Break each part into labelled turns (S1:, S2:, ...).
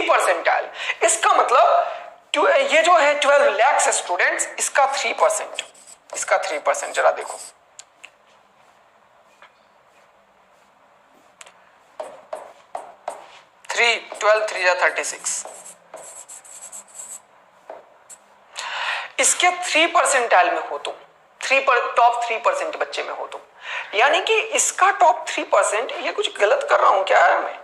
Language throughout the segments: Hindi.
S1: परसेंटाइल। इसका मतलब ये जो है 12 लाख स्टूडेंट्स, इसका 3%, इसका 3% जरा देखो। थ्री 12 3 या 36, इसके 3% में हो तुम, टॉप 3% बच्चे में हो तुम, यानी कि इसका टॉप 3%। ये कुछ गलत कर रहा हूं क्या है मैं?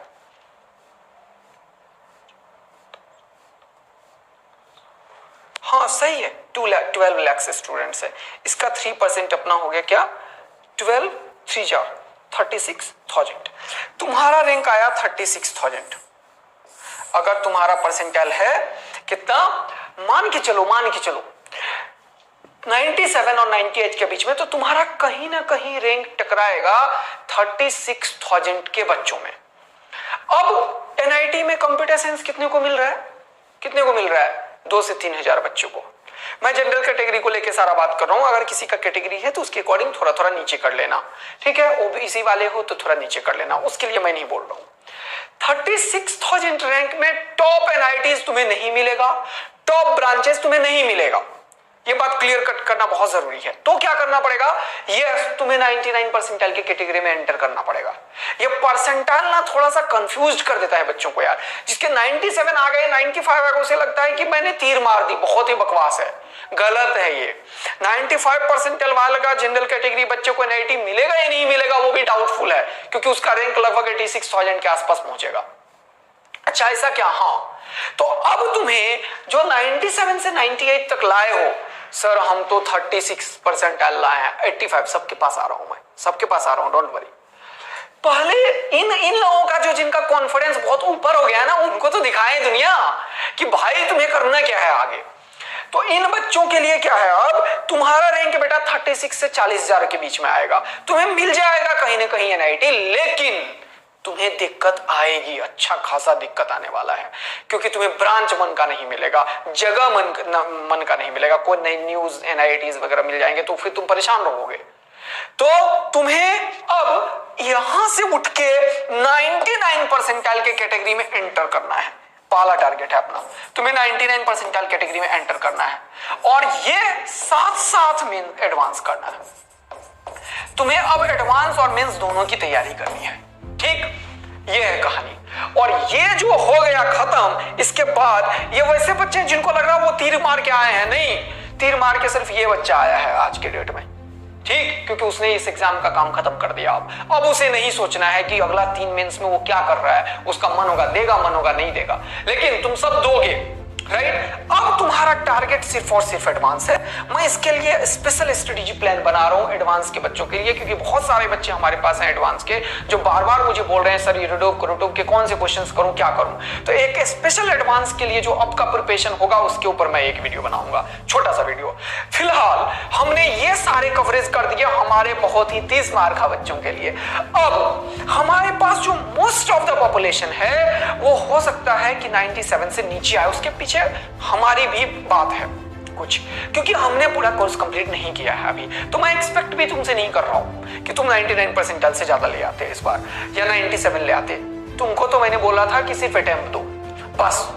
S1: हाँ सही है, 12 लाख स्टूडेंट्स है, इसका 3% अपना हो गया क्या? 12 3 जा 36,000। तुम्हारा रैंक आया 36,000। अगर तुम्हारा परसेंटाइल है कितना, मान के चलो 97 और 98 के बीच में, तो तुम्हारा कहीं ना कहीं रैंक टकराएगा 36,000 के बच्चों में। अब एनआईटी में कंप्यूटर साइंस कितने को मिल रहा है? 2 से 3 हजार बच्चों को। मैं जनरल कैटेगरी को लेके सारा बात कर रहा हूं, अगर किसी का कैटेगरी है तो उसके अकॉर्डिंग थोड़ा थोड़ा नीचे कर लेना, ठीक है? ओबीसी वाले हो तो थोड़ा नीचे कर लेना, उसके लिए मैं नहीं बोल रहा हूं। 36,000 रैंक में टॉप एनआईटीज तुम्हें नहीं मिलेगा, टॉप ब्रांचेस तुम्हें नहीं मिलेगा, ये बात क्लियर कट करना बहुत जरूरी है। तो क्या करना पड़ेगा? ये तुम्हें 99 परसेंटाइल की कैटेगरी में एंटर करना पड़ेगा। ये परसेंटाइल ना थोड़ा सा कंफ्यूज कर देता है बच्चों को यार। जिसके 97 आ गए, 95 आ गए, उसे लगता है कि मैंने तीर मार दी, बहुत ही बकवास है, गलत है ये। 95 परसेंटाइल वाले का जनरल कैटेगरी बच्चे को एनआईटी मिलेगा या नहीं मिलेगा वो भी डाउटफुल है, क्योंकि उसका रैंक लगभग 86,000 के आसपास पहुंचेगा। अच्छा ऐसा क्या? हाँ, तो अब तुम्हें जो 97 से 98 तक लाए हो, सर हम तो 36 परसेंटाइल लाए हैं, 85 सबके पास आ रहा हूं, मैं सबके पास आ रहा हूं, डोंट वरी। पहले इन लोगों का जो जिनका कॉन्फिडेंस बहुत ऊपर हो गया है ना, उनको तो दिखाएं दुनिया कि भाई तुम्हें करना क्या है आगे। तो इन बच्चों के लिए क्या है, अब तुम्हारा रैंक बेटा 36 से 40,000 के बीच में आएगा, तुम्हें मिल जाएगा कहीं ना कहीं एनआईटी, लेकिन तुम्हें दिक्कत आएगी, अच्छा खासा दिक्कत आने वाला है, क्योंकि तुम्हें ब्रांच मन का नहीं मिलेगा, जगह मन का नहीं मिलेगा, कोई नई न्यूज एनआईटीज वगैरह मिल जाएंगे तो फिर तुम परेशान रहोगे। तो तुम्हें अब यहां से उठ के 99 परसेंटाइल के कैटेगरी में एंटर करना है। पहला टारगेट है अपना, तुम्हें 99 परसेंटाइल कैटेगरी में एंटर करना है और ये साथ साथ मेन एडवांस करना है। तुम्हें अब एडवांस और मेंस दोनों की तैयारी करनी है, ठीक। ये है कहानी। और ये जो हो गया खत्म, इसके बाद ये वैसे बच्चे जिनको लग रहा है वो तीर मार के आए हैं, नहीं, तीर मार के सिर्फ ये बच्चा आया है आज के डेट में, ठीक, क्योंकि उसने इस एग्जाम का काम खत्म कर दिया। अब उसे नहीं सोचना है कि अगला 3 मेंस में वो क्या कर रहा है, उसका मन होगा देगा, मन होगा नहीं देगा, लेकिन तुम सब दोगे, राइट। अब तुम्हारा टारगेट सिर्फ और सिर्फ एडवांस है। मैं इसके लिए स्पेशल स्ट्रेटेजी प्लान बना रहा हूं एडवांस के बच्चों के लिए, क्योंकि बहुत सारे बच्चे हमारे पास हैं एडवांस के जो बार बार मुझे बोल रहे हैं सर ये रूडोक के कौन से क्वेश्चंस करूं, क्या करूं। तो एक स्पेशल एडवांस के लिए जो अब का प्रिपरेशन होगा उसके ऊपर मैं एक वीडियो बनाऊंगा, छोटा सा वीडियो। फिलहाल हमने ये सारे कवरेज कर दिया हमारे बहुत ही 30 मार्क का बच्चों के लिए। अब हमारे पास जो मोस्ट ऑफ द पॉपुलेशन है वो हो सकता है कि 97 से नीचे आए, उसके पीछे हमारी भी बात है कुछ, क्योंकि हमने पूरा कोर्स कंप्लीट नहीं किया है अभी। तो मैं एक्सपेक्ट भी तुमसे नहीं कर रहा हूं कि तुम 99 परसेंटाइल से ज्यादा ले आते इस बार या 97 ले आते। तुमको तो मैंने बोला था कि सिर्फ अटेम्प्ट दो बस।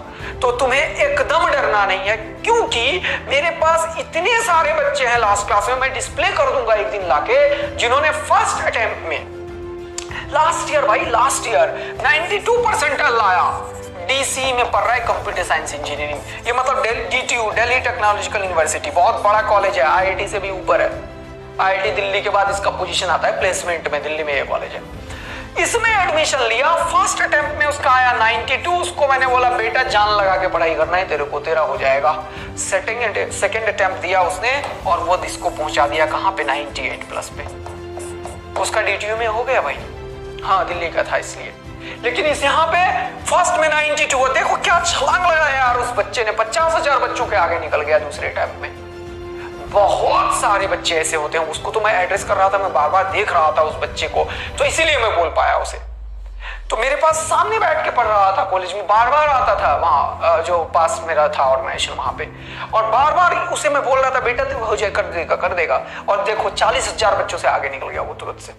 S1: तो तुम्हें एकदम डरना नहीं है, क्योंकि मेरे पास इतने सारे बच्चे हैं लास्ट क्लास में, मैं डिस्प्ले कर दूंगा एक दिन लाके, जिन्होंने फर्स्ट अटेम्प्ट में लास्ट ईयर 92 परसेंटाइल लाया। डीसी में पढ़ रहा है कंप्यूटर साइंस इंजीनियरिंग, ये मतलब DTU दिल्ली टेक्नोलॉजिकल यूनिवर्सिटी, बहुत बड़ा कॉलेज है, IIT से भी ऊपर है। IIT दिल्ली के बाद इसका पोजीशन आता है प्लेसमेंट में, दिल्ली में ये कॉलेज है। इसमें एडमिशन लिया, फर्स्ट अटेम्प्ट में उसका आया 92। उसको मैंने बोला बेटा जान लगा के पढ़ाई करना है तेरे को, तेरा हो जाएगा। सेकंड अटेम्प्ट दिया उसने और वो इसको पहुंचा दिया कहां पे, 98 प्लस पे। उसका DTU में हो गया भाई, हाँ दिल्ली का था इसलिए। लेकिन इस यहाँ पे फर्स्ट में 92, देखो क्या छलांग लगाया यार उस बच्चे ने, 50,000 बच्चों के आगे निकल गया दूसरे अटेम्प्ट में। बहुत सारे बच्चे ऐसे होते हैं, उसको तो मैं एड्रेस कर रहा था, मैं बार बार देख रहा था उस बच्चे को, तो इसीलिए मैं बोल पाया उसे। तो मेरे पास सामने बैठ के पढ़ रहा था कॉलेज में, बार बार आता था वहां जो पास मेरा था ऑर्गेनाइजेशन वहां पे, और बार बार उसे मैं बोल रहा था बेटा तू हो जाए, कर देगा। और देखो 40,000 बच्चों से आगे निकल गया वो तुरंत से।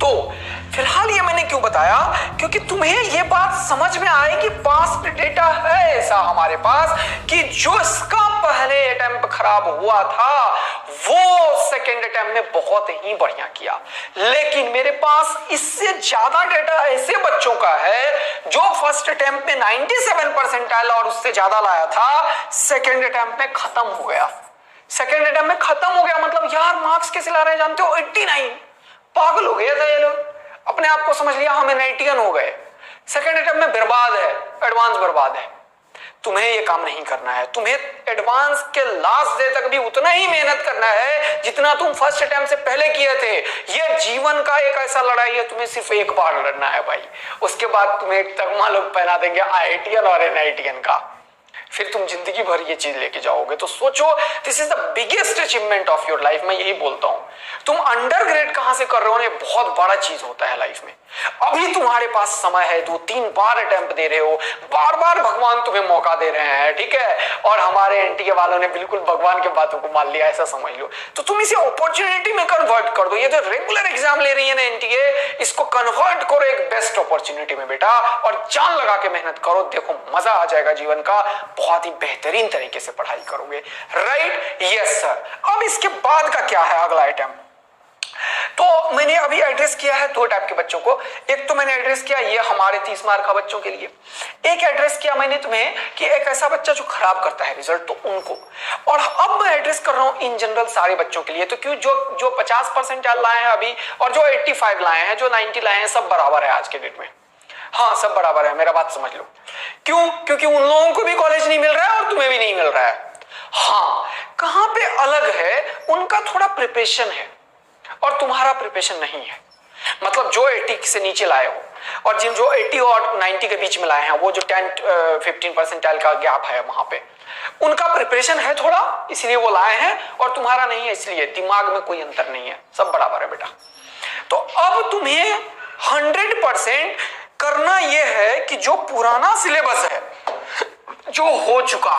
S1: तो फिलहाल ये मैंने क्यों बताया, क्योंकि तुम्हें ये बात समझ में आए कि पास्ट डेटा है ऐसा हमारे पास कि जो इसका पहले अटेम्प्ट खराब हुआ था वो सेकंड अटेम्प्ट में बहुत ही बढ़िया किया। लेकिन मेरे पास इससे ज्यादा डेटा ऐसे बच्चों का है जो फर्स्ट अटेम्प्ट में 97 परसेंटाइल और उससे ज्यादा लाया था, सेकंड अटेम्प्ट में खत्म हो गया। सेकंड अटेम्प्ट में खत्म हो गया मतलब यार मार्क्स कैसे ला रहे हैं जानते हो, 89। पागल हो गया था ये लोग, अपने आप को समझ लिया हमें 91 हो गए। सेकंड अटेम्प्ट में बर्बाद है, एडवांस बर्बाद है। तुम्हें ये काम नहीं करना है, तुम्हें एडवांस के लास्ट डे तक भी उतना ही मेहनत करना है जितना तुम फर्स्ट अटेम्प्ट से पहले किए थे। ये जीवन का एक ऐसा लड़ाई है, तुम्हें सिर्फ एक बार लड़ना है भाई। उसके बाद तुम्हें एक तगमा लोग पहना देंगे IITian और NITian का, फिर तुम जिंदगी भर ये चीज लेके जाओगे। तो सोचो this is the biggest achievement of your life, मैं यही बोलता हूं। तुम अंडर ग्रेड कहां से कर रहे हो, ये बहुत बड़ा चीज होता है लाइफ में। अभी तुम्हारे पास समय है, 2-3 बार अटेम्प्ट दे रहे हो, बार बार भगवान तुम्हें मौका दे रहे हैं, ठीक है। और हमारे NTA वालों ने बिल्कुल भगवान की बातों को मान लिया, ऐसा समझ लो। तो तुम इसे अपॉर्चुनिटी में कन्वर्ट कर दो। ये जो रेगुलर एग्जाम ले रही है ना NTA, इसको कन्वर्ट करो एक बेस्ट अपॉर्चुनिटी में बेटा, और जान लगा के मेहनत करो। देखो मजा आ जाएगा जीवन का, बहुत ही बेहतरीन तरीके से पढ़ाई करोगे, राइट। Yes sir. अब इसके बाद का क्या है अगला आइटम, तो मैंने अभी एड्रेस किया है 2 टाइप के बच्चों को। एक तो मैंने एड्रेस किया ये हमारे 30 मार्क का बच्चों के लिए, एक एड्रेस किया मैंने तुम्हें कि एक ऐसा बच्चा जो खराब करता है रिजल्ट, तो उनको। और अब मैं एड्रेस कर रहा हूं इन जनरल सारे बच्चों के लिए। तो क्यों जो 50 परसेंटाइल लाए हैं अभी और जो 85 लाए हैं, जो 90 लाए हैं, सब बराबर है आज के डेट में। हाँ सब बराबर है, मेरा बात समझ लो। क्यों? क्योंकि उन लोगों को भी कॉलेज नहीं मिल रहा है और तुम्हें भी नहीं मिल रहा है। हाँ कहां पे अलग है, उनका थोड़ा प्रिपरेशन है और तुम्हारा प्रिपरेशन नहीं है। मतलब जो 80 से नीचे लाए हो और जिन जो 80 और 90 के बीच में लाए हैं, वो जो 10-15 परसेंटाइल का गैप है वहां पे, उनका प्रिपरेशन है थोड़ा, इसलिए वो लाए हैं, और तुम्हारा नहीं है, इसलिए दिमाग में कोई अंतर नहीं है, सब बराबर है बेटा। तो अब तुम्हें 100% करना यह है कि जो पुराना सिलेबस है, जो हो चुका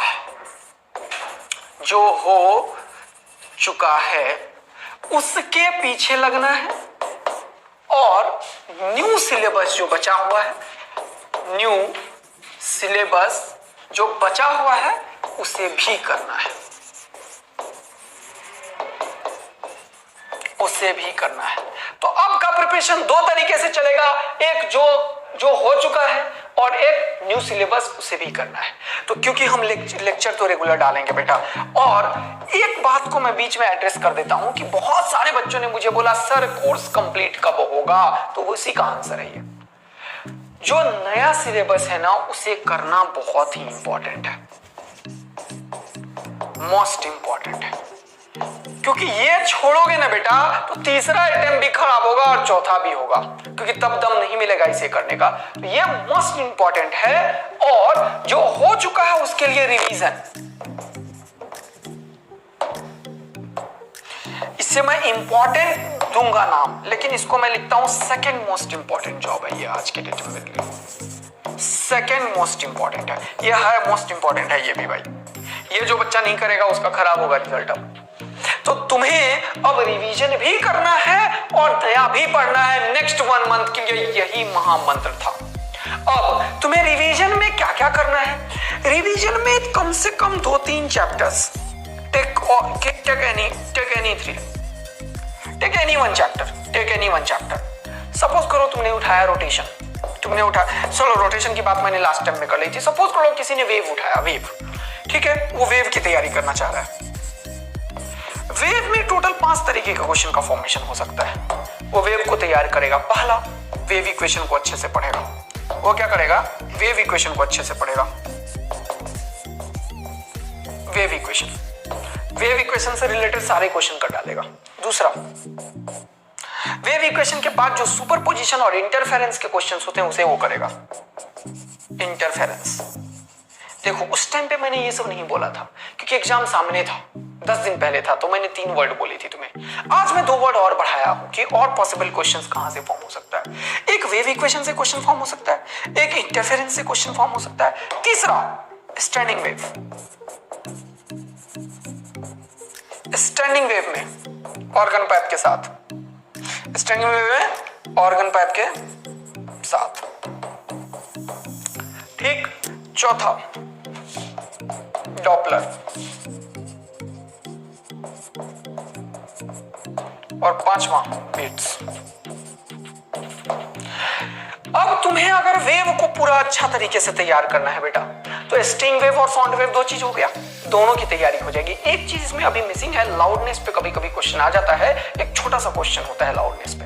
S1: है उसके पीछे लगना है और न्यू सिलेबस जो बचा हुआ है, न्यू सिलेबस जो बचा हुआ है उसे भी करना है, उसे भी करना है। तो अब का प्रिपरेशन दो तरीके से चलेगा, एक जो हो चुका है और एक न्यू सिलेबस उसे भी करना है। तो क्योंकि हम लेक्चर तो रेगुलर डालेंगे बेटा, और एक बात को मैं बीच में एड्रेस कर देता हूं कि बहुत सारे बच्चों ने मुझे बोला सर कोर्स कंप्लीट कब होगा, तो उसी का आंसर है ये, जो नया सिलेबस है ना उसे करना बहुत ही इंपॉर्टेंट है, मोस्ट इंपॉर्टेंट है। क्योंकि ये छोड़ोगे ना बेटा तो तीसरा अटेम्प्ट भी खराब होगा और चौथा भी होगा, क्योंकि तब दम नहीं मिलेगा इसे करने का। तो ये मोस्ट इंपॉर्टेंट है, और जो हो चुका है उसके लिए रिवीजन। इससे मैं इंपॉर्टेंट दूंगा नाम, लेकिन इसको मैं लिखता हूं सेकंड मोस्ट इंपॉर्टेंट जॉब है ये आज के डेट में मेरे लिए, सेकंड मोस्ट इंपॉर्टेंट है। ये है मोस्ट इंपॉर्टेंट है ये भी भाई, ये जो बच्चा नहीं करेगा उसका खराब होगा रिजल्ट। अब तो तुम्हें अब रिवीजन भी करना है और दया भी पढ़ना है नेक्स्ट 1 मंथ के लिए, यही महामंत्र था। अब तुम्हें रिवीजन में क्या क्या करना है, रिवीजन में कम से कम 2-3 chapters, take any one chapter. Suppose करो तुमने उठाया रोटेशन, चलो रोटेशन की बात मैंने लास्ट टाइम में कर ली थी। सपोज करो किसी ने वेव उठाया, वेव, ठीक है, वो वेव की तैयारी करना चाह रहा है। वेव में टोटल 5 तरीके का क्वेश्चन का फॉर्मेशन हो सकता है। वो वेव को तैयार करेगा, पहला वेव इक्वेशन को अच्छे से पढ़ेगा। वो क्या करेगा, वेव इक्वेशन को अच्छे से पढ़ेगा, वेव इक्वेशन से रिलेटेड सारे क्वेश्चन कर डालेगा। दूसरा, वेव इक्वेशन के बाद जो सुपरपोजिशन और इंटरफेरेंस के क्वेश्चंस होते हैं उसे वो करेगा। इंटरफेरेंस, देखो उस टाइम पे मैंने ये सब नहीं बोला था क्योंकि एग्जाम सामने था, 10 दिन पहले था, तो मैंने 3 वर्ड बोली थी तुम्हें। आज मैं 2 वर्ड और बढ़ाया हूं कि और पॉसिबल क्वेश्चंस कहां से फॉर्म हो सकता है। एक वेव इक्वेशन से क्वेश्चन फॉर्म हो सकता है, एक इंटरफेरेंस से क्वेश्चन फॉर्म हो सकता है, तीसरा स्टैंडिंग वेव में ऑर्गन पाइप के साथ, स्टैंडिंग वेव में ऑर्गन पाइप के साथ, ठीक। चौथा डॉपलर, और 5वां बीट्स। अब तुम्हें अगर वेव को पूरा अच्छा तरीके से तैयार करना है बेटा, तो स्टिंग वेव और साउंड वेव 2 चीज हो गया, दोनों की तैयारी हो जाएगी। एक चीज इसमें अभी मिसिंग है, लाउडनेस पे कभी कभी क्वेश्चन आ जाता है, एक छोटा सा क्वेश्चन होता है लाउडनेस पे।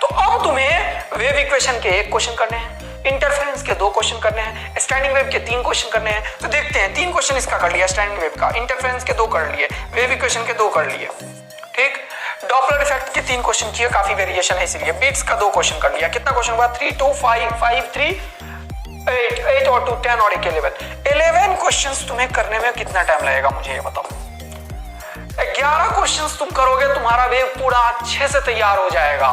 S1: तो अब तुम्हें वेव इक्वेशन के 1 क्वेश्चन करने हैं, इंटरफेरेंस के 2 क्वेश्चन करने हैं, स्टैंडिंग वेव के 3 क्वेश्चन करने हैं। तो देखते हैं, 3 क्वेश्चन इसका कर लिया स्टैंडिंग वेव का, इंटरफेरेंस के 2 कर लिए, वेव इक्वेशन के 2 कर लिए, ठीक। डॉपलर इफेक्ट के 3 क्वेश्चन किए, काफी वेरिएशन है इसलिए। बीट्स का 2 क्वेश्चन कर लिया। कितना क्वेश्चन हुआ, 3 2 5 5 3 8 और 2 10 और 1 11 क्वेश्चंस तुम्हें करने में कितना टाइम लगेगा मुझे ये बताओ। 11 क्वेश्चंस तुम करोगे, तुम्हारा वेव पूरा अच्छे से तैयार हो जाएगा।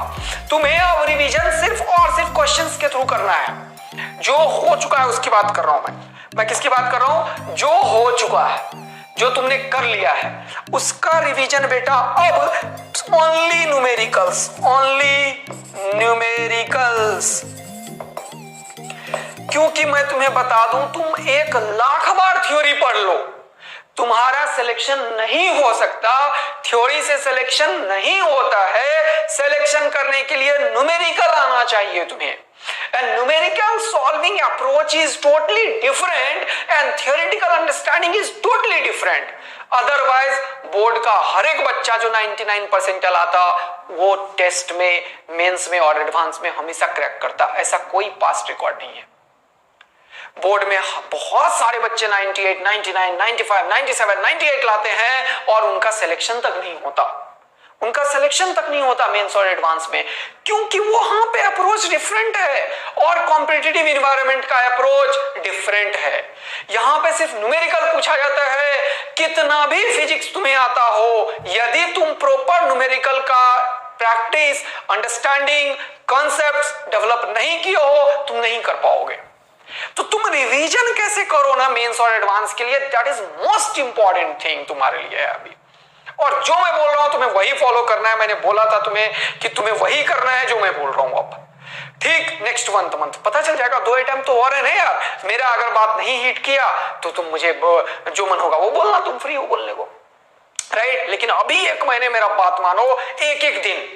S1: तुम्हें अब रिवीजन सिर्फ और सिर्फ क्वेश्चंस के थ्रू करना है। जो हो चुका है उसकी बात कर रहा हूं मैं किसकी बात कर रहा हूं, जो हो चुका है, जो तुमने कर लिया है उसका रिवीजन बेटा। अब ओनली न्यूमेरिकल्स, क्योंकि मैं तुम्हें बता दूं, तुम 1 लाख बार थ्योरी पढ़ लो, तुम्हारा सिलेक्शन नहीं हो सकता। थ्योरी से सिलेक्शन नहीं होता है, सिलेक्शन करने के लिए न्यूमेरिकल आना चाहिए तुम्हें। And numerical solving approach is totally different and theoretical understanding is totally different. Otherwise, board का हर एक बच्चा जो 99% लाता वो टेस्ट में, मेंस में और एडवांस में हमेशा क्रैक करता, ऐसा कोई पास्ट रिकॉर्ड नहीं है। बोर्ड में बहुत सारे बच्चे 98, 99, 95, 97, 98 लाते हैं और उनका सिलेक्शन तक नहीं होता, मेंस और एडवांस में, क्योंकि वहां पे अप्रोच डिफरेंट है और कॉम्पिटिटिव एनवायरनमेंट का अप्रोच डिफरेंट है। यहां पे सिर्फ न्यूमेरिकल पूछा जाता है। कितना भी फिजिक्स तुम्हें आता हो, यदि तुम प्रॉपर न्यूमेरिकल का प्रैक्टिस, अंडरस्टैंडिंग, कॉन्सेप्ट्स डेवलप नहीं किए हो, तुम नहीं कर पाओगे। तो तुम रिवीजन कैसे करो ना मेंस और एडवांस के लिए, that is most important thing तुम्हारे लिए है अभी। और जो मैं बोल रहा हूं तुम्हें वही फॉलो करना है। मैंने बोला था तुम्हें कि तुम्हें वही करना है जो मैं बोल रहा हूं अब, ठीक। नेक्स्ट मंथ पता चल जाएगा। 2 अटेम्प्ट तो और है ना यार। मेरा अगर बात नहीं हिट किया तो तुम मुझे जो मन होगा वो बोलना, तुम फ्री हो बोलने को, राइट। लेकिन अभी 1 महीने मेरा बात मानो, एक दिन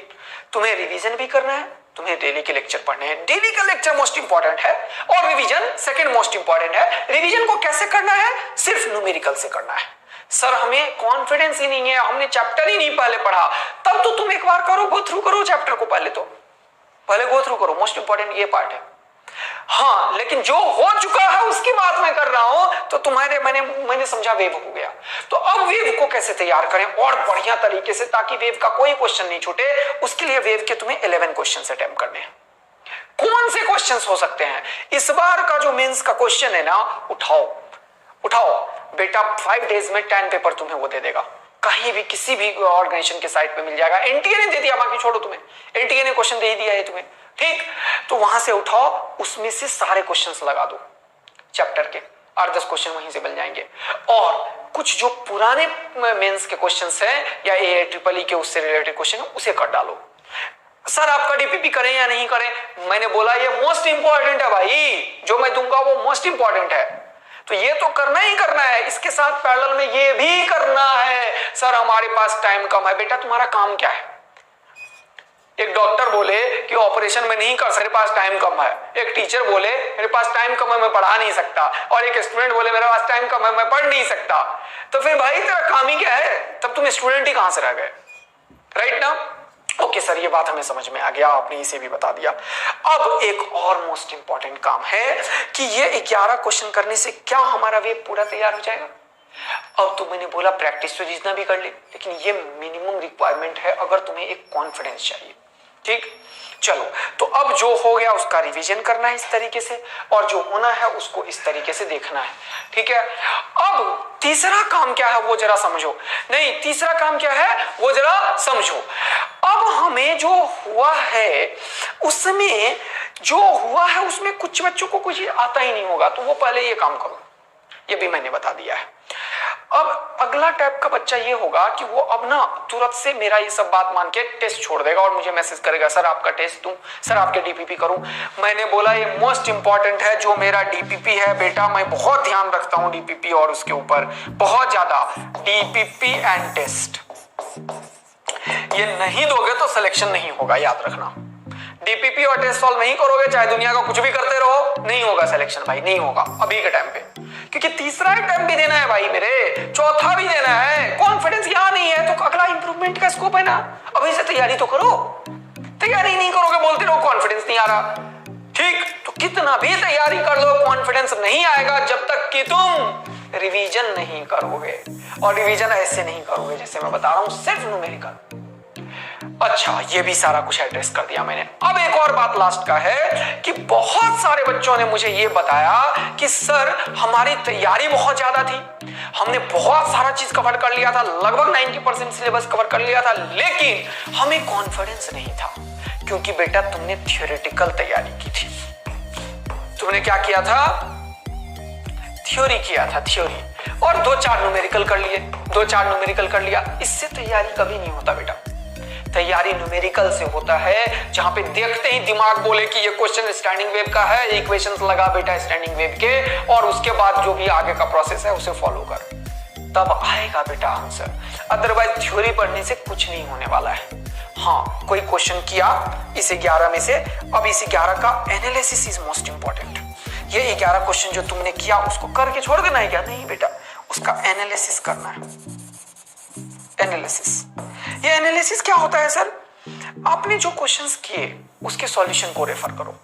S1: तुम्हें रिवीजन भी करना है, तुम्हें डेली के लेक्चर पढ़ने हैं। डेली का लेक्चर मोस्ट इंपॉर्टेंट है और रिवीजन सेकंड मोस्ट इंपॉर्टेंट है। रिवीजन को कैसे करना है? सिर्फ न्यूमेरिकल से करना है। सर हमें कॉन्फिडेंस ही नहीं है, हमने चैप्टर ही नहीं पहले पढ़ा। तब तो तुम एक बार करो, गो थ्रू करो चैप्टर को, पहले गो थ्रू करो। मोस्ट इंपॉर्टेंट ये पार्ट है। हाँ, लेकिन जो हो चुका है उसकी बात मैं कर रहा हूं, तो तुम्हारे मैंने समझा वेव हो गया। तो अब वेव को कैसे तैयार करें और बढ़िया तरीके से, ताकि वेव का कोई क्वेश्चन नहीं छूटे। उसके लिए वेव के तुम्हें 11 क्वेश्चन अटेम्प्ट करने हैं। कौन से क्वेश्चंस हो सकते हैं? इस बार का जो मेंस का क्वेश्चन है ना, उठाओ बेटा। 5 डेज में 10 पेपर तुम्हें वो दे देगा, कहीं भी किसी भी ऑर्गेनाइजेशन के साइट पे मिल जाएगा। एनटीए ने दे दिया, बाकी छोड़ो, तुम्हें एनटीए ने क्वेश्चन दे दिया है तुम्हें, ठीक। तो वहां से उठाओ, उसमें से सारे क्वेश्चंस लगा दो चैप्टर के, 8-10 क्वेश्चन वहीं से मिल जाएंगे। और कुछ जो पुराने मेंस के क्वेश्चंस हैं या AIEEE के उससे रिलेटेड क्वेश्चन है, उसे कर डालो। सर आपका डीपीपी करें या नहीं करें? मैंने बोला ये मोस्ट इंपॉर्टेंट है भाई, जो मैं दूंगा वो मोस्ट इंपॉर्टेंट है। तो ये तो करना ही करना है, इसके साथ पैरेलल में ये भी करना है। सर हमारे पास टाइम कम है। बेटा तुम्हारा काम क्या है? एक डॉक्टर बोले कि ऑपरेशन में नहीं कर सकते, मेरे पास टाइम कम है। एक टीचर बोले मेरे पास टाइम कम है, मैं पढ़ा नहीं सकता। और एक स्टूडेंट बोले मेरे पास टाइम कम है, मैं पढ़ नहीं सकता। तो फिर भाई तेरा काम ही क्या है? तब तुम स्टूडेंट ही कहां से रह गए, राइट ना? ओके सर, ये बात हमें समझ में आ गया, आपने इसे भी बता दिया। अब एक और मोस्ट इंपॉर्टेंट काम है कि ये 11 क्वेश्चन करने से क्या हमारा वेब पूरा तैयार हो जाएगा? अब तो मैंने बोला प्रैक्टिस तो जितना भी कर ले, लेकिन ये मिनिमम रिक्वायरमेंट है अगर तुम्हें एक कॉन्फिडेंस चाहिए, ठीक। चलो, तो अब जो हो गया उसका रिवीजन करना है इस तरीके से, और जो होना है उसको इस तरीके से देखना है, ठीक है। अब तीसरा काम क्या है वो जरा समझो। नहीं, तीसरा काम क्या है वो जरा समझो। अब हमें जो हुआ है उसमें कुछ बच्चों को कुछ आता ही नहीं होगा, तो वो पहले ये काम करो, ये भी मैंने बता दिया है। अब अगला टाइप का बच्चा ये होगा कि वो अब ना तुरंत से मेरा ये सब बात मान के टेस्ट छोड़ देगा और मुझे मैसेज करेगा, सर आपका टेस्ट दूं, सर आपके डीपीपी करूं। मैंने बोला ये मोस्ट इंपॉर्टेंट है, जो मेरा डीपीपी है बेटा, मैं बहुत ध्यान रखता हूं डीपीपी और उसके ऊपर बहुत ज्यादा, डीपीपी एंड टेस्ट। ये नहीं दोगे तो सिलेक्शन नहीं होगा, याद रखना। डीपीपी और टेस्ट सॉल्व नहीं करोगे, चाहे दुनिया का कुछ भी करते रहो, नहीं होगा सिलेक्शन भाई, नहीं होगा अभी के टाइम पे। क्योंकि तीसरा अटेम्प्ट भी देना है भाई मेरे, चौथा भी देना है। कॉन्फिडेंस यहां नहीं है तो अगला इंप्रूवमेंट का स्कोप है ना, अभी से तैयारी तो करो। तैयारी नहीं करोगे, बोलते रहो कॉन्फिडेंस नहीं आ रहा, ठीक। तो कितना भी तैयारी कर लो, कॉन्फिडेंस नहीं आएगा जब तक कि तुम रिवीजन नहीं करोगे। और रिवीजन ऐसे नहीं करोगे जैसे मैं बता रहा हूं, सिर्फ न्यूमेरिकल। अच्छा, ये भी सारा कुछ एड्रेस कर दिया मैंने। अब एक और बात लास्ट का है कि बहुत सारे बच्चों ने मुझे ये बताया कि सर हमारी तैयारी बहुत ज्यादा थी, हमने बहुत सारा चीज कवर कर लिया था, लगभग 90% सिलेबस कवर कर लिया था, लेकिन हमें कॉन्फिडेंस नहीं था। क्योंकि बेटा तुमने थियोरेटिकल तैयारी की थी। तुमने क्या किया था? थ्योरी किया था, थ्योरी, और 2-4 न्यूमेरिकल कर लिए, 2-4 न्यूमेरिकल कर लिया। इससे तैयारी कभी नहीं होता बेटा। तैयारी न्यूमेरिकल से होता है, जहां पे देखते ही दिमाग बोले कि ये क्वेश्चन स्टैंडिंग वेव का है, इक्वेशंस लगा बेटा स्टैंडिंग वेव के, और उसके बाद जो भी आगे का प्रोसेस है उसे फॉलो कर, तब आएगा बेटा आंसर। अदरवाइज थ्योरी पढ़ने से कुछ नहीं होने वाला है। हाँ, कोई क्वेश्चन किया इस 11 में से, अब इस 11 का एनालिसिस इज मोस्ट इंपॉर्टेंट। ये 11 क्वेश्चन जो तुमने किया उसको करके छोड़ देना है क्या? नहीं बेटा, उसका एनालिसिस करना है। एनालिसिस, ये एनालिसिस क्या होता है सर? आपने जो क्वेश्चंस किए उसके सॉल्यूशन को रेफर करो,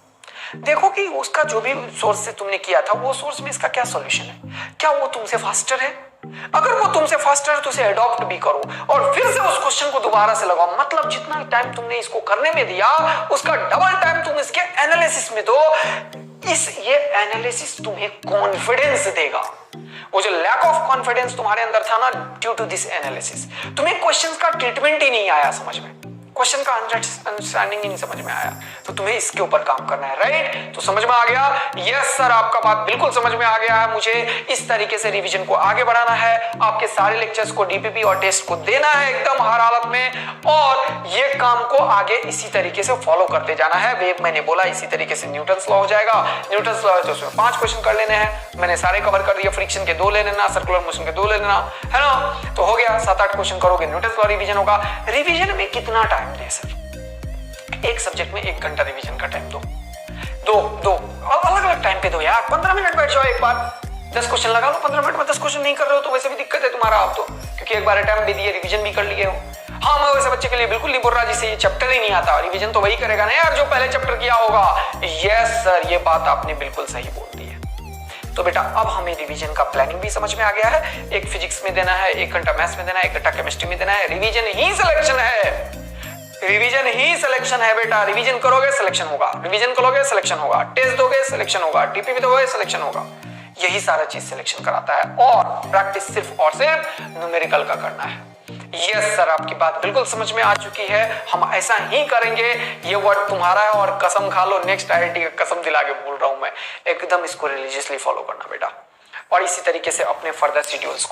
S1: देखो कि उसका जो भी सोर्स से तुमने किया था वो सोर्स में इसका क्या सॉल्यूशन है, क्या वो तुमसे फास्टर है? अगर वो तुमसे फास्टर है तो उसे अडॉप्ट भी करो और फिर से उस क्वेश्चन को दोबारा से लगाओ। मतलब जितना टाइम तुमने इसको करने में दिया उसका डबल टाइम तुम इसके एनालिसिस में दो। ये एनालिसिस तुम्हें कॉन्फिडेंस देगा। वो जो लैक ऑफ कॉन्फिडेंस तुम्हारे अंदर था ना, ड्यू टू दिस एनालिसिस, तुम्हें क्वेश्चंस का ट्रीटमेंट ही नहीं आया समझ में। क्वेश्चन का अंडरस्टैंडिंग ही नहीं समझ में आया, तो तुम्हें इसके ऊपर काम करना है, राइट। तो समझ में आ गया? यस सर, आपका बात बिल्कुल समझ में आ गया है। मुझे इस तरीके से रिवीजन को आगे बढ़ाना है, आपके सारे लेक्चर्स को डीपीपी और टेस्ट को देना है एकदम हर हालत में, और ये काम को आगे इसी तरीके से फॉलो करते जाना है। वे मैंने बोला इसी तरीके से न्यूटन्स लॉ हो जाएगा। न्यूटन्स लॉ है तो उसमें 5 क्वेश्चन कर लेने हैं, मैंने सारे कवर कर दिया। फ्रिक्शन के 2 ले लेना, सर्कुलर मोशन के 2 ले लेना, है ना। तो हो गया, 7-8 क्वेश्चन करोगे, न्यूटन्स लॉ रिवीजन होगा। रिवीजन में कितना टाइम दे सर? एक सब्जेक्ट में 1 घंटा रिवीजन का टाइम दो अलग अलग टाइम पे दो यार। 15 मिनट बैठ जाओ, एक बार 10 क्वेश्चन लगा लो। 15 मिनट में 10 क्वेश्चन नहीं कर रहे हो तो वैसे भी दिक्कत है तुम्हारा आप तो, क्योंकि एक बार अटेम्प्ट भी दिए, रिवीजन भी कर लिए हो। हाँ, मैं वैसे बच्चे के लिए बिल्कुल नहीं बोल रहा जिसे ये चैप्टर ही नहीं आता, रिवीजन तो वही करेगा ना यार जो पहले चैप्टर किया होगा। यस सर, ये बात आपने बिल्कुल सही बोल दी है। तो बेटा अब हमें रिवीजन का प्लानिंग भी समझ में आ गया है। 1 फिजिक्स में देना है, 1 घंटा मैथ्स में देना है, 1 घंटा केमिस्ट्री में देना है। रिवीजन ही सिलेक्शन है, रिवीजन ही सिलेक्शन है बेटा। रिवीजन करोगे सिलेक्शन होगा, रिवीजन करोगे सिलेक्शन होगा, टेस्ट दोगे सिलेक्शन होगा, टीपीपी दोगे सिलेक्शन होगा। यही सारा चीज सिलेक्शन कराता है, और प्रैक्टिस सिर्फ और सिर्फ न्यूमेरिकल का करना है। यस सर, आपकी बात बिल्कुल समझ में आ चुकी है। हम ऐसा ही करेंगे। ये वर्ड तुम्हारा है और कसम खा लो, नेक्स्ट आईआईटी का कसम दिला के बोल रहा हूं मैं, एकदम इसको रिलीजियसली फॉलो करना बेटा, और इसी तरीके से अपने फर्दर शेड्यूल्स को